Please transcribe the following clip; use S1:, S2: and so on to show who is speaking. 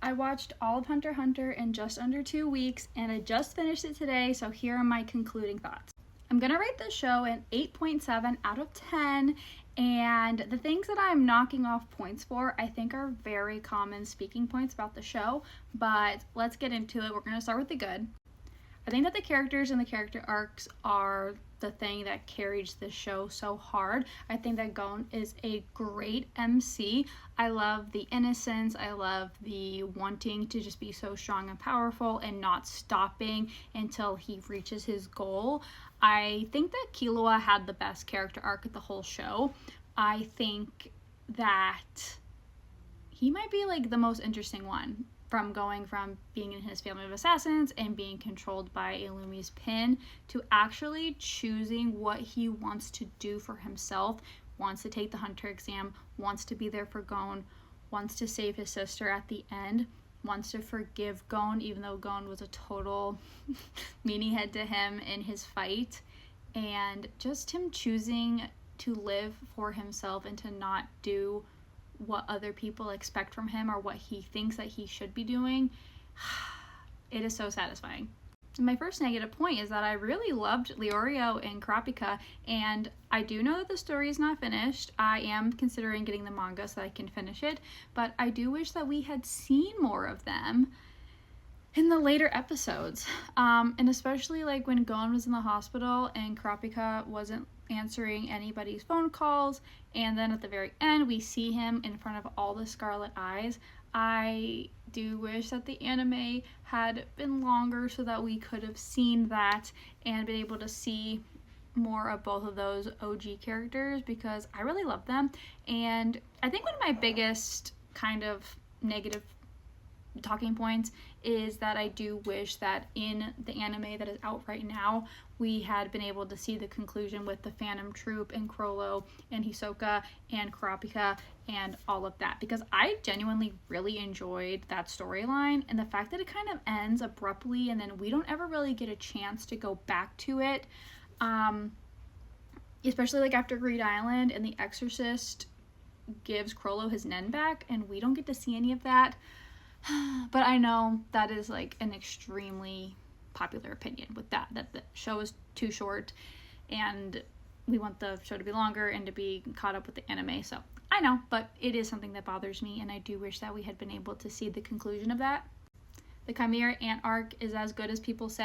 S1: I watched all of Hunter x Hunter in just under 2 weeks, and I just finished it today, so here are my concluding thoughts. I'm gonna rate this show an 8.7 out of 10, and the things that I'm knocking off points for, I think are very common speaking points about the show, but let's get into it. We're gonna start with the good. I think that the characters and the character arcs are the thing that carries this show so hard. I think that Gon is a great MC. I love the innocence. I love the wanting to just be so strong and powerful and not stopping until he reaches his goal. I think that Killua had the best character arc of the whole show. I think that he might be like the most interesting one, from going from being in his family of assassins and being controlled by Illumi's pin to actually choosing what he wants to do for himself, wants to take the Hunter exam, wants to be there for Gon, wants to save his sister at the end, wants to forgive Gon even though Gon was a total meanie head to him in his fight, and just him choosing to live for himself and to not do what other people expect from him or what he thinks that he should be doing. It is so satisfying. My first negative point is that I really loved Leorio and Kurapika, and I do know that the story is not finished. I am considering getting the manga so that I can finish it, but I do wish that we had seen more of them in the later episodes, and especially like when Gon was in the hospital and Kurapika wasn't answering anybody's phone calls, and then at the very end we see him in front of all the Scarlet Eyes. I do wish that the anime had been longer so that we could have seen that and been able to see more of both of those OG characters, because I really love them. And I think one of my biggest kind of negative talking points is that I do wish that in the anime that is out right now we had been able to see the conclusion with the Phantom Troop and Chrollo and Hisoka and Kurapika and all of that, because I genuinely really enjoyed that storyline, and the fact that it kind of ends abruptly and then we don't ever really get a chance to go back to it, especially like after Greed Island and the Exorcist gives Chrollo his Nen back and we don't get to see any of that. But I know that is like an extremely popular opinion with that the show is too short and we want the show to be longer and to be caught up with the anime. So I know, but it is something that bothers me, and I do wish that we had been able to see the conclusion of that. The Chimera Ant arc is as good as people say.